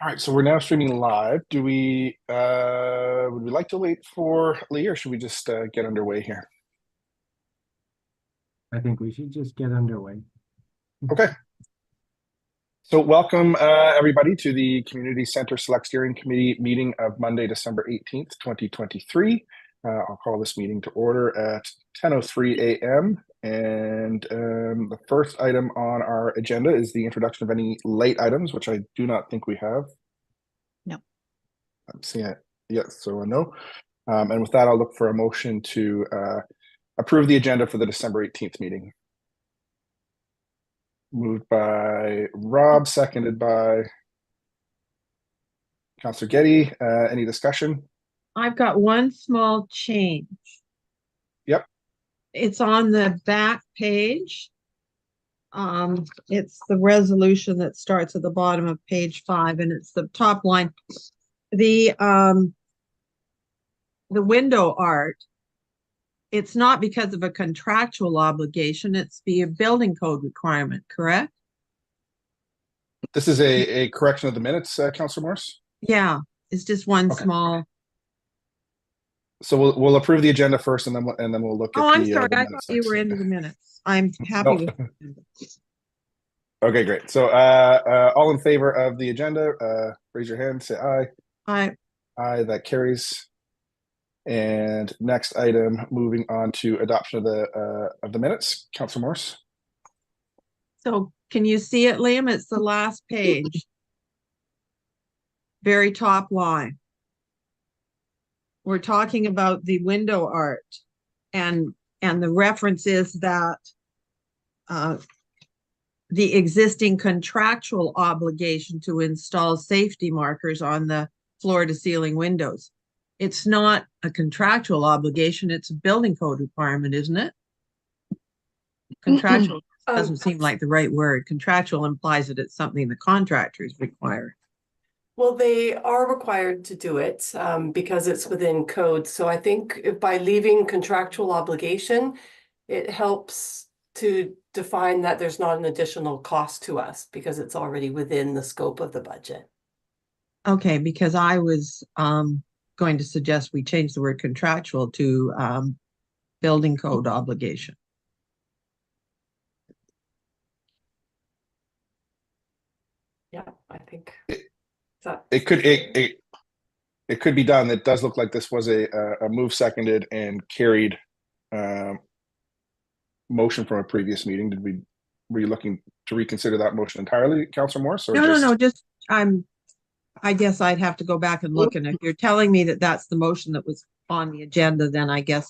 All right, so we're now streaming live. Do we would we like to wait for Lee, or should we just get underway here? I think we should just get underway. Okay. So welcome everybody to the Community Center Select Steering Committee meeting of Monday, December 18th, 2023. I'll call this meeting to order at 10:03 a.m. And the first item on our agenda is the introduction of any late items, which I do not think we have. No. I'm seeing it. Yes, so a no. And with that, I'll look for a motion to approve the agenda for the December 18th meeting. Moved by Rob, seconded by Councillor Getty. Any discussion? I've got one small change. Yep. It's on the back page. It's the resolution that starts at the bottom of page 5, and it's the top line. The window art, it's not because of a contractual obligation, it's the building code requirement, correct? This is a correction of the minutes, Councillor Morse? Yeah, it's just one small. So we'll approve the agenda first, and then we'll look at I'm the sorry, I minutes thought you were next. into the minutes. I'm happy No. with it. Okay, great. So all in favor of the agenda, raise your hand, say aye. Aye. Aye, that carries. And next item, moving on to adoption of the minutes. Councillor Morse. So can you see it, Liam? It's the last page. Very top line. We're talking about the window art, and the reference is that the existing contractual obligation to install safety markers on the floor to ceiling windows. It's not a contractual obligation, it's a building code requirement, isn't it? Contractual doesn't seem like the right word. Contractual implies that it's something the contractors require. Well, they are required to do it because it's within code. So I think if by leaving contractual obligation, it helps to define that there's not an additional cost to us because it's already within the scope of the budget. Okay, because I was going to suggest we change the word contractual to building code obligation. Yeah, I think It could be done. It does look like this was a move seconded and carried motion from a previous meeting. Were you looking to reconsider that motion entirely, Councillor Morse? Or No. Just I guess I'd have to go back and look. And if you're telling me that that's the motion that was on the agenda, then I guess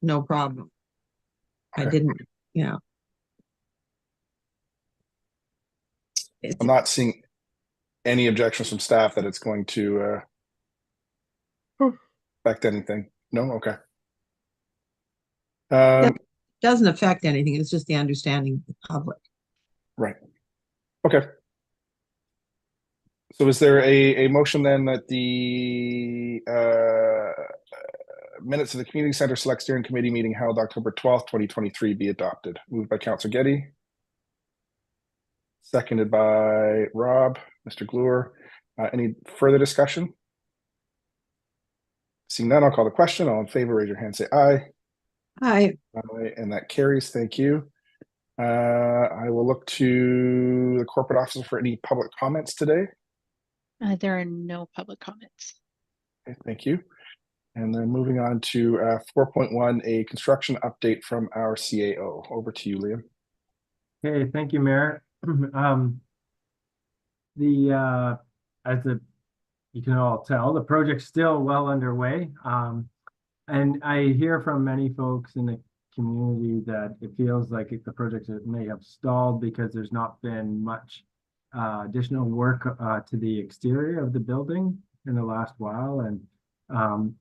no problem. Okay. I didn't. Yeah. I'm not seeing any objections from staff that it's going to affect anything. No? Okay. It doesn't affect anything. It's just the understanding of the public. Right. Okay. So is there a motion then that the minutes of the Community Center Select Steering Committee meeting held October 12th, 2023 be adopted? Moved by Councillor Getty. Seconded by Rob, Mr. Glure. Any further discussion? Seeing none, I'll call the question. All in favor, raise your hand, say aye. Aye. Aye, and that carries. Thank you. I will look to the corporate officer for any public comments today. There are no public comments. Okay, thank you. And then moving on to 4.1, a construction update from our CAO. Over to you, Liam. Okay, thank you, Mayor. As you can all tell, the project's still well underway. And I hear from many folks in the community that it feels like the project may have stalled because there's not been much additional work to the exterior of the building in the last while. And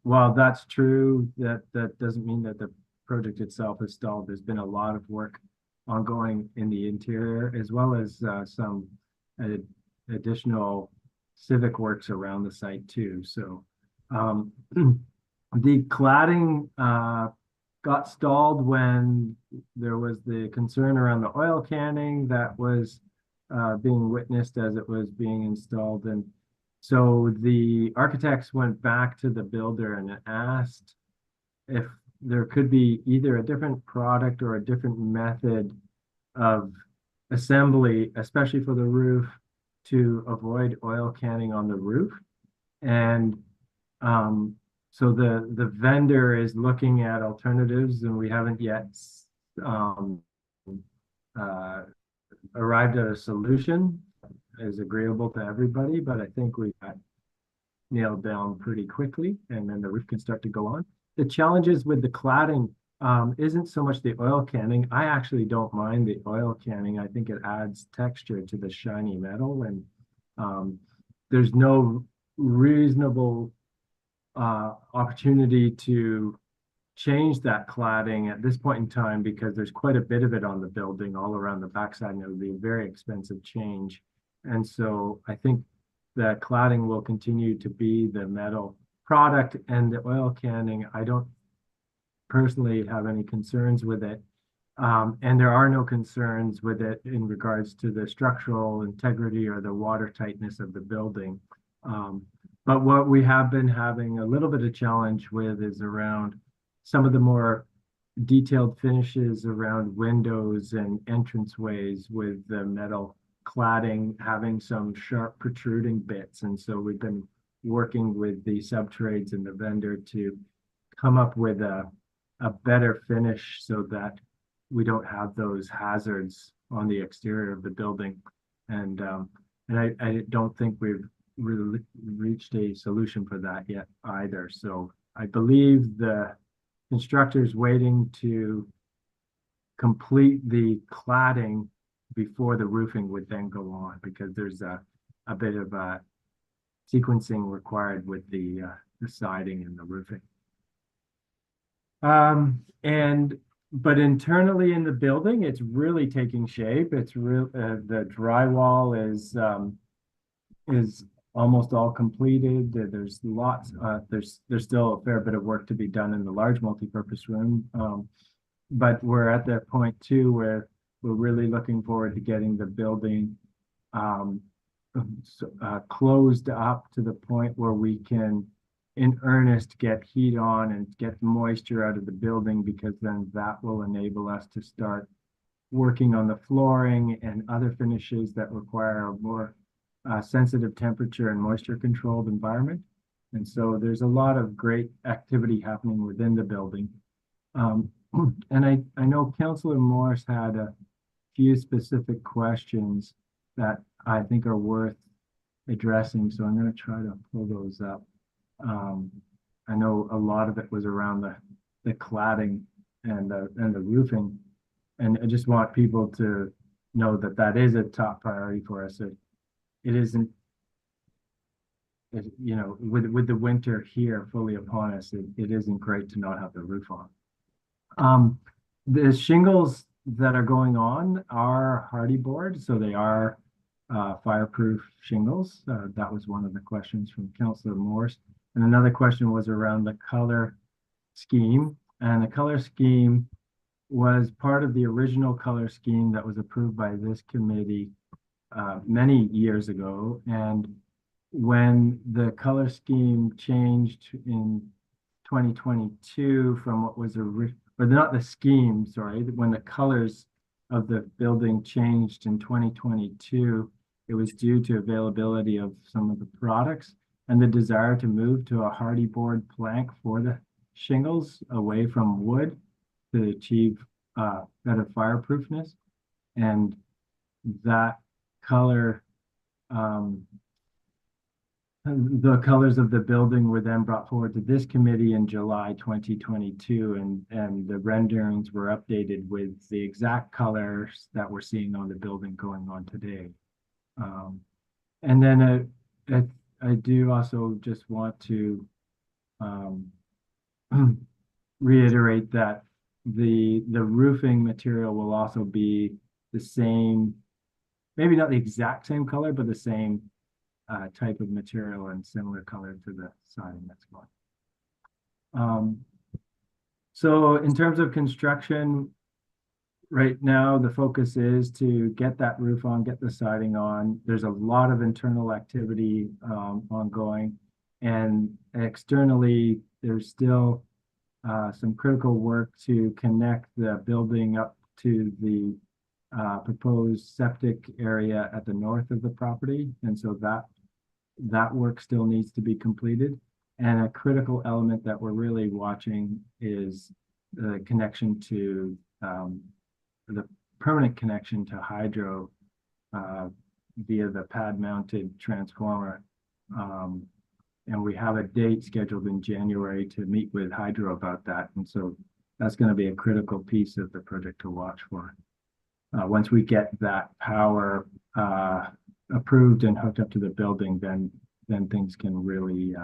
while that's true, that doesn't mean that the project itself is stalled. There's been a lot of work ongoing in the interior, as well as some additional civic works around the site too. So the cladding got stalled when there was the concern around the oil canning that was being witnessed as it was being installed. And so the architects went back to the builder and asked if there could be either a different product or a different method of assembly, especially for the roof, to avoid oil canning on the roof. And so the vendor is looking at alternatives, and we haven't yet arrived at a solution is agreeable to everybody, but I think we got nailed down pretty quickly, and then the roof can start to go on. The challenges with the cladding isn't so much the oil canning. I actually don't mind the oil canning. I think it adds texture to the shiny metal, and there's no reasonable opportunity to change that cladding at this point in time, because there's quite a bit of it on the building all around the backside, and it would be a very expensive change. And so I think the cladding will continue to be the metal product, and the oil canning, I don't personally have any concerns with it. And there are no concerns with it in regards to the structural integrity or the water tightness of the building. But what we have been having a little bit of challenge with is around some of the more detailed finishes around windows and entranceways, with the metal cladding having some sharp protruding bits. And so we've been working with the subtrades and the vendor to come up with a better finish so that we don't have those hazards on the exterior of the building. And I don't think we've really reached a solution for that yet either. So I believe the constructor's waiting to complete the cladding before the roofing would then go on, because there's a bit of sequencing required with the siding and the roofing. But internally in the building, it's really taking shape. It's real. The drywall is almost all completed. There's lots. There's still a fair bit of work to be done in the large multipurpose room. But we're at that point too where we're really looking forward to getting the building closed up to the point where we can in earnest get heat on and get moisture out of the building, because then that will enable us to start working on the flooring and other finishes that require a more sensitive temperature and moisture controlled environment. And so there's a lot of great activity happening within the building. And I know Councillor Morris had a few specific questions that I think are worth addressing, so I'm going to try to pull those up. I know a lot of it was around the cladding and the roofing, and I just want people to know that that is a top priority for us. It isn't, you know, with the winter here fully upon us, it isn't great to not have the roof on. The shingles that are going on are hardy board, so they are fireproof shingles. That was one of the questions from Councillor Morse. And another question was around the color scheme. And the color scheme was part of the original color scheme that was approved by this committee many years ago. And when the color scheme changed in 2022 from what was or not the scheme, sorry, when the colors of the building changed in 2022, it was due to availability of some of the products and the desire to move to a hardy board plank for the shingles away from wood to achieve better fireproofness. And that color, the colors of the building were then brought forward to this committee in July 2022, and the renderings were updated with the exact colors that we're seeing on the building going on today. And then I do also just want to reiterate that the roofing material will also be the same, maybe not the exact same color, but the same type of material and similar color to the siding that's going. So in terms of construction, right now, the focus is to get that roof on, get the siding on. There's a lot of internal activity ongoing. And externally, there's still some critical work to connect the building up to the proposed septic area at the north of the property. And so that work still needs to be completed. And a critical element that we're really watching is the connection to the permanent connection to hydro via the pad mounted transformer. And we have a date scheduled in January to meet with hydro about that. And so that's going to be a critical piece of the project to watch for. Once we get that power approved and hooked up to the building, then things can really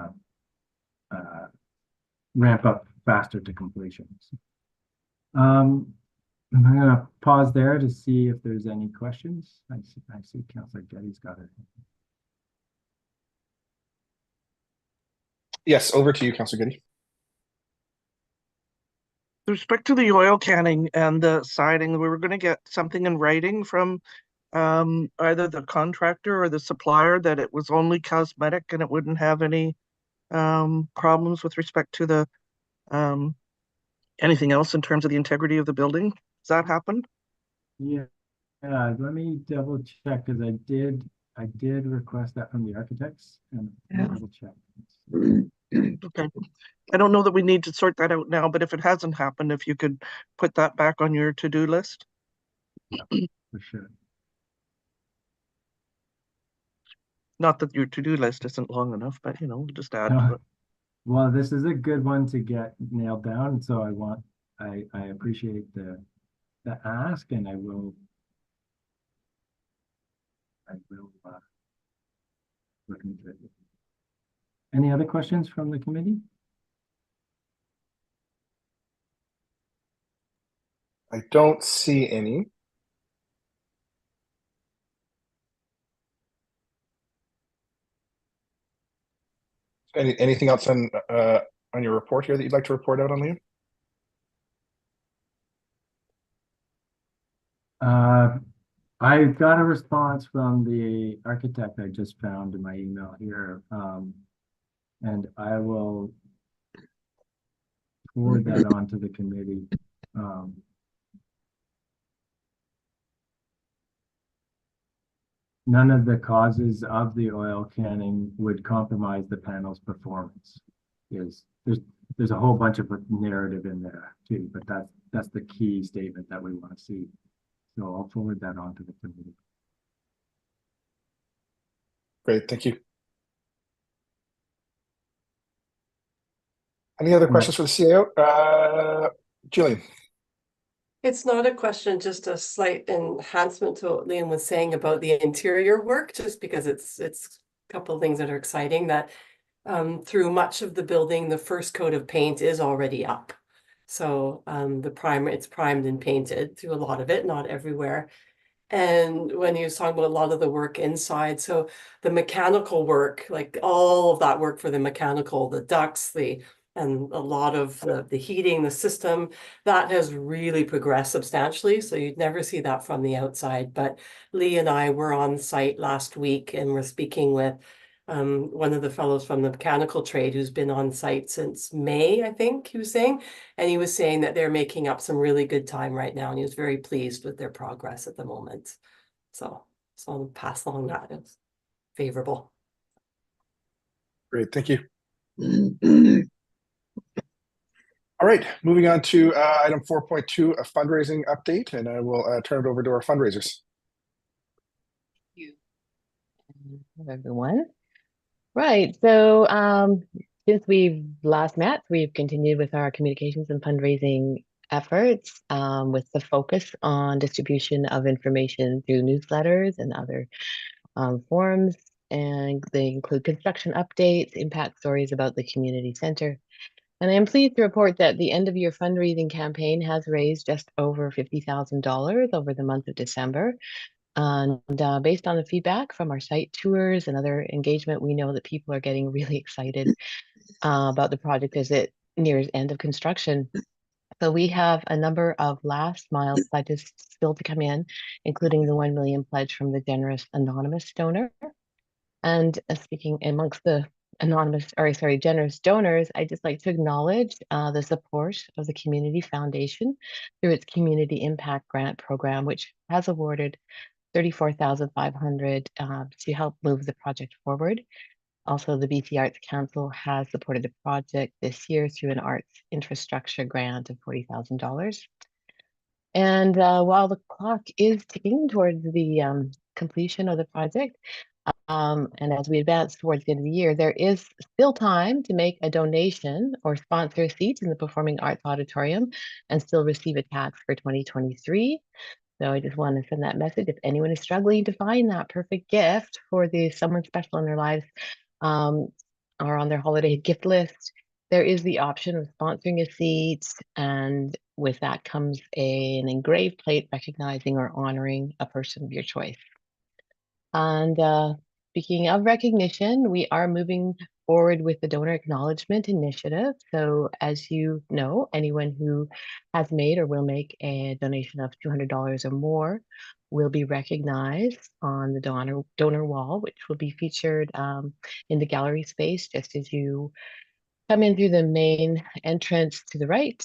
ramp up faster to completion. I'm going to pause there to see if there's any questions. I see Councillor Getty's got it. Yes, over to you, Councillor Getty. With respect to the oil canning and the siding, we were going to get something in writing from either the contractor or the supplier that it was only cosmetic and it wouldn't have any problems with respect to the anything else in terms of the integrity of the building. Does that happen? Yeah, let me double check because I did request that from the architects and double check. Okay. I don't know that we need to sort that out now, but if it hasn't happened, if you could put that back on your to-do list. Yeah, for sure. Not that your to-do list isn't long enough, but you know, we'll just add to it. Well, this is a good one to get nailed down, so I appreciate the ask, and I will look into it. Any other questions from the committee? I don't see any. Anything else on your report here that you'd like to report out on, Liam? I got a response from the architect I just found in my email here, and I will forward that on to the committee. None of the causes of the oil canning would compromise the panel's performance. There's a whole bunch of narrative in there too, but that's the key statement that we want to see. So I'll forward that on to the committee. Great, thank you. Any other questions for the CAO? Julian. It's not a question, just a slight enhancement to what Liam was saying about the interior work, just because it's a couple of things that are exciting that through much of the building, the first coat of paint is already up. So it's primed and painted through a lot of it, not everywhere. And when he was talking about a lot of the work inside, so the mechanical work, like all of that work for the mechanical, the ducts, and a lot of the heating, the system, that has really progressed substantially. So you'd never see that from the outside. But Lee and I were on site last week and we're speaking with one of the fellows from the mechanical trade who's been on site since May, I think he was saying. And he was saying that they're making up some really good time right now. And he was very pleased with their progress at the moment. So I'll pass along that. It's favorable. Great, thank you. All right, moving on to item 4.2, a fundraising update, and I will turn it over to our fundraisers. Thank you, everyone. Right, so since we've last met, we've continued with our communications and fundraising efforts with the focus on distribution of information through newsletters and other forums, and they include construction updates, impact stories about the community center. And I am pleased to report that the end of year fundraising campaign has raised just over $50,000 over the month of December. And based on the feedback from our site tours and other engagement, we know that people are getting really excited about the project as it nears end of construction. So we have a number of last mile pledges still to come in, including the 1 million pledge from the generous anonymous donor. And speaking amongst the generous donors, I'd just like to acknowledge the support of the Community Foundation through its Community Impact Grant Program, which has awarded $34,500 to help move the project forward. Also, the BC Arts Council has supported the project this year through an arts infrastructure grant of $40,000. And while the clock is ticking towards the completion of the project, and as we advance towards the end of the year, there is still time to make a donation or sponsor a seat in the Performing Arts Auditorium and still receive a tax for 2023. So I just want to send that message. If anyone is struggling to find that perfect gift for someone special in their lives, or on their holiday gift list, there is the option of sponsoring a seat, and with that comes an engraved plate recognizing or honoring a person of your choice. And speaking of recognition, we are moving forward with the donor acknowledgement initiative. So as you know, anyone who has made or will make a donation of $200 or more will be recognized on the donor wall, which will be featured in the gallery space just as you come in through the main entrance to the right.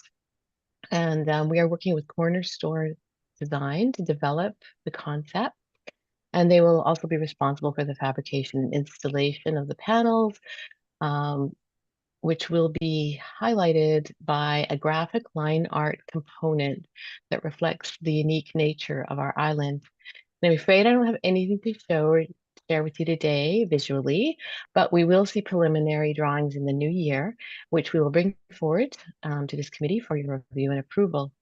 And we are working with Cornerstone Design to develop the concept. And they will also be responsible for the fabrication and installation of the panels, which will be highlighted by a graphic line art component that reflects the unique nature of our island. And I'm afraid I don't have anything to show or share with you today visually, but we will see preliminary drawings in the new year, which we will bring forward to this committee for your review and approval.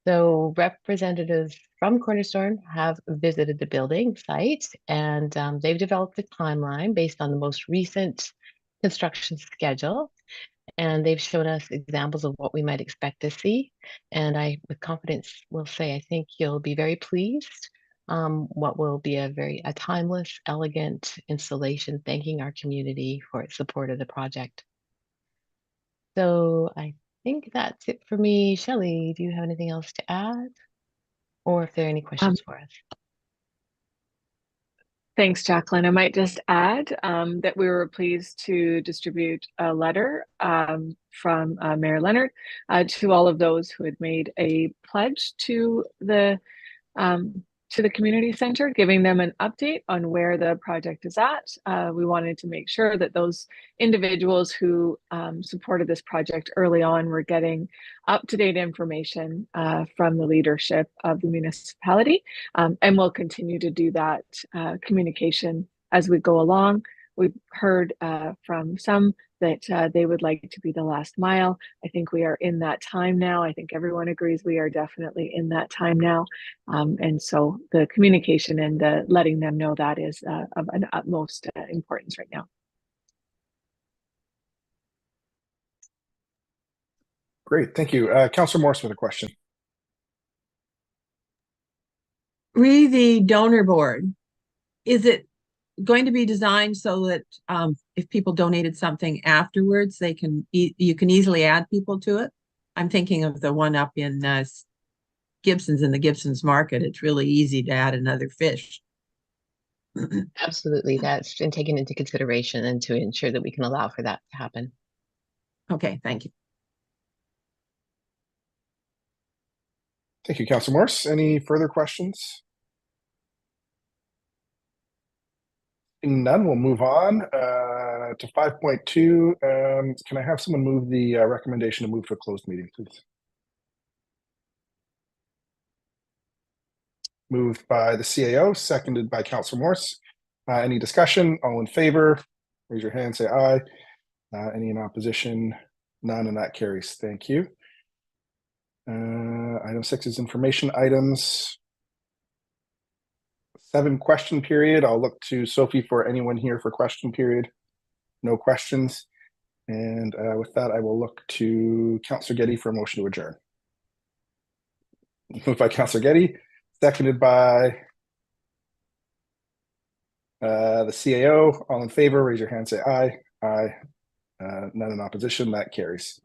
So representatives from Cornerstone have visited the building site, and they've developed a timeline based on the most recent construction schedule. And they've shown us examples of what we might expect to see. And I, with confidence, will say I think you'll be very pleased. What will be a timeless, elegant installation, thanking our community for its support of the project. So I think that's it for me. Shelley, do you have anything else to add? Or if there are any questions for us? Thanks, Jacqueline. I might just add that we were pleased to distribute a letter from Mayor Leonard to all of those who had made a pledge to the community center, giving them an update on where the project is at. We wanted to make sure that those individuals who supported this project early on were getting up-to-date information from the leadership of the municipality, and we'll continue to do that communication as we go along. We've heard from some that they would like to be the last mile. I think we are in that time now. I think everyone agrees we are definitely in that time now. And so the communication and the letting them know that is of an utmost importance right now. Great, thank you. Councillor Morse with a question. The donor board, is it going to be designed so that if people donated something afterwards, they can you can easily add people to it? I'm thinking of the one up in Gibson's, in the Gibson's market. It's really easy to add another fish. Absolutely, that's been taken into consideration and to ensure that we can allow for that to happen. Okay, thank you. Thank you, Councillor Morse. Any further questions? None, we'll move on to 5.2. Can I have someone move the recommendation to move to a closed meeting, please? Moved by the CAO, seconded by Councillor Morse. Any discussion? All in favor? Raise your hand, say aye. Any in opposition? None, and that carries. Thank you. Item 6 is information items. 7, question period. I'll look to Sophie for anyone here for question period. No questions. And with that, I will look to Councillor Getty for a motion to adjourn. Moved by Councillor Getty, seconded by the CAO. All in favor, raise your hand, say aye. Aye. None in opposition, that carries.